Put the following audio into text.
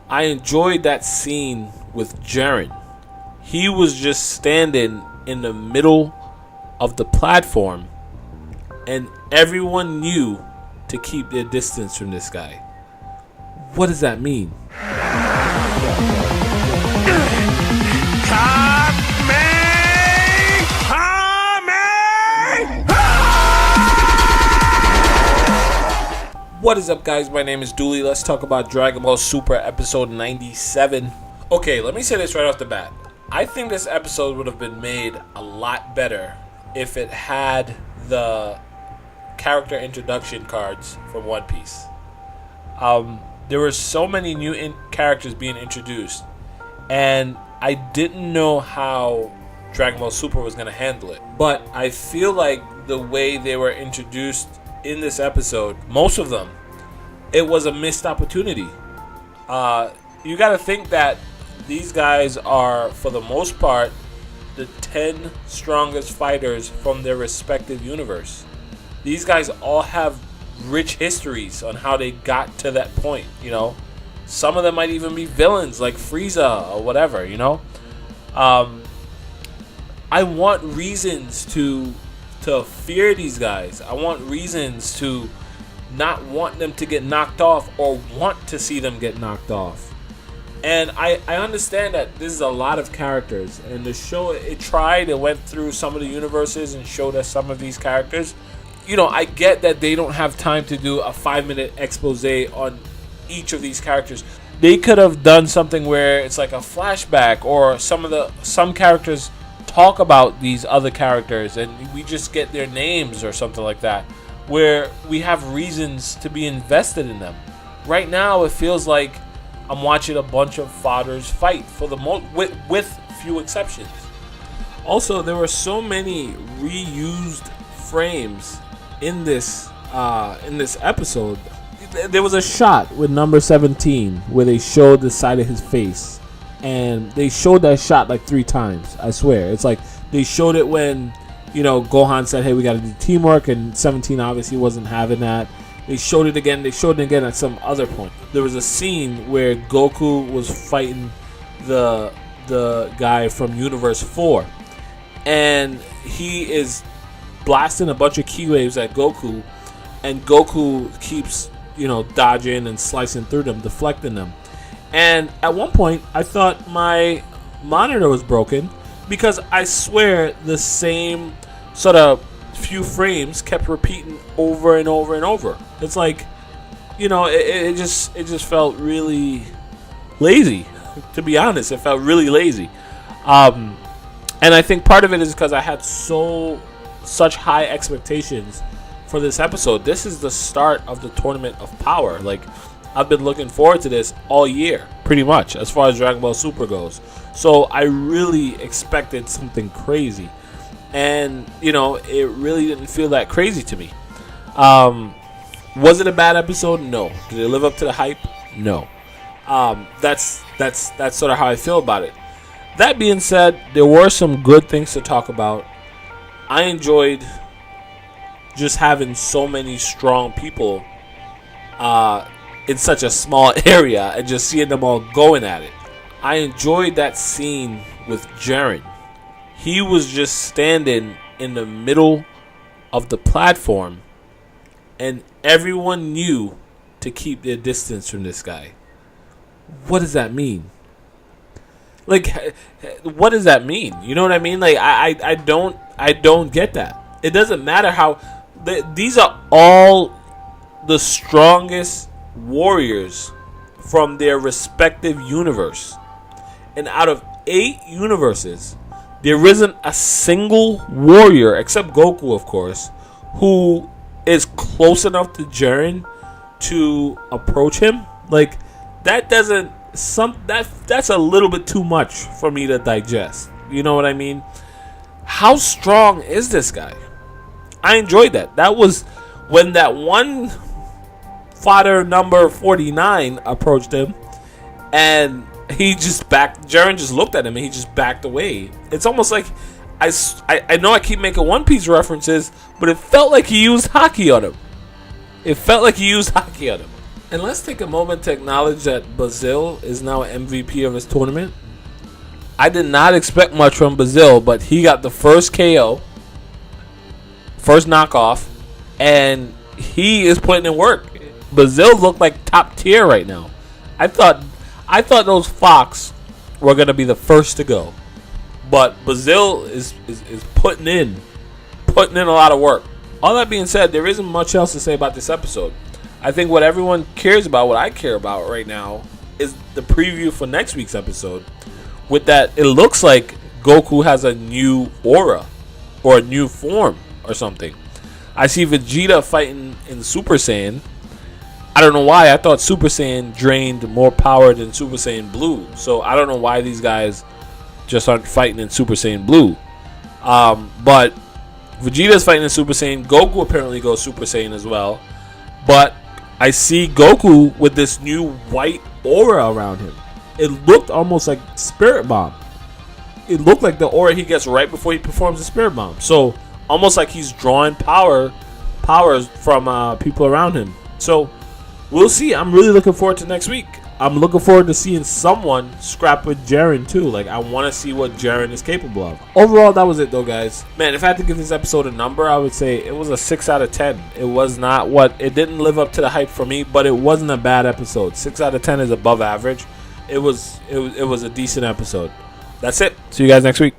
I enjoyed that scene with Jaren. He was just standing in the middle of the platform, and everyone knew to keep their distance from this guy. What does that mean? What is up, guys? My name is Dooley. Let's talk about Dragon Ball Super episode 97. Okay, let me say this right off the bat. I think this episode would have been made a lot better if it had the character introduction cards from One Piece. There were so many new characters being introduced, and I didn't know how Dragon Ball Super was going to handle it. But I feel like the way they were introduced in this episode, most of them, it was a missed opportunity. You got to think that these guys are, for the most part, the 10 strongest fighters from their respective universe. These guys all have rich histories on how they got to that point, you know. Some of them might even be villains like Frieza or whatever, you know. I want reasons to fear these guys. I want reasons to not want them to get knocked off or want to see them get knocked off. And I understand that this is a lot of characters, and the show, it went through some of the universes and showed us some of these characters. You know, I get that they don't have time to do a 5-minute expose on each of these characters. They could have done something where it's like a flashback, or some characters talk about these other characters and we just get their names or something like that, where we have reasons to be invested in them. Right now it feels like I'm watching a bunch of fathers fight for the with few exceptions. Also, there were so many reused frames in this episode. There was a shot with number 17 where they showed the side of his face, and they showed that shot like 3 times. I swear, it's like they showed it when, you know, Gohan said, "Hey, we got to do teamwork," and 17 obviously wasn't having that. They showed it again. They showed it again at some other point. There was a scene where Goku was fighting the guy from Universe 4, and he is blasting a bunch of ki waves at Goku, and Goku keeps, you know, dodging and slicing through them, deflecting them. And at one point, I thought my monitor was broken because I swear the same sort of few frames kept repeating over and over and over. It's like, you know, it just felt really lazy. To be honest, it felt really lazy. And I think part of it is because I had such high expectations for this episode. This is the start of the Tournament of Power. Like, I've been looking forward to this all year, pretty much, as far as Dragon Ball Super goes. So I really expected something crazy. And, you know, it really didn't feel that crazy to me. Was it a bad episode? No. Did it live up to the hype? No. That's sort of how I feel about it. That being said, there were some good things to talk about. I enjoyed just having so many strong people in such a small area and just seeing them all going at it. I enjoyed that scene with Jaren. He was just standing in the middle of the platform, and everyone knew to keep their distance from this guy. What does that mean? Like, what does that mean? You know what I mean? Like, I don't get that. It doesn't matter how. These are all the strongest warriors from their respective universe. And out of 8 universes, there isn't a single warrior, except Goku, of course, who is close enough to Jiren to approach him. Like, that's a little bit too much for me to digest. You know what I mean? How strong is this guy? I enjoyed that. That was when that one fodder number 49 approached him, and Jiren just looked at him and he just backed away. It's almost like I know I keep making One Piece references, but it felt like he used hockey on him. And let's take a moment to acknowledge that Brazil is now MVP of this tournament. I did not expect much from Brazil, but he got the first KO, first knockoff, and he is putting in work. Brazil looked like top tier right now. I thought those Fox were gonna be the first to go, but Brazil is putting in a lot of work. All that being said, there isn't much else to say about this episode. I think what everyone cares about, what I care about right now, is the preview for next week's episode. With that, it looks like Goku has a new aura or a new form or something. I see Vegeta fighting in Super Saiyan. I don't know why. I thought Super Saiyan drained more power than Super Saiyan Blue. So I don't know why these guys just aren't fighting in Super Saiyan Blue. But Vegeta's fighting in Super Saiyan. Goku apparently goes Super Saiyan as well. But I see Goku with this new white aura around him. It looked almost like Spirit Bomb. It looked like the aura he gets right before he performs the Spirit Bomb. So almost like he's drawing powers from people around him. So we'll see. I'm really looking forward to next week. I'm looking forward to seeing someone scrap with Jiren too. Like, I want to see what Jiren is capable of. Overall, that was it though, guys. Man, if I had to give this episode a number, I would say it was a 6 out of 10. It was not it didn't live up to the hype for me, but it wasn't a bad episode. 6 out of 10 is above average. It was a decent episode. That's it. See you guys next week.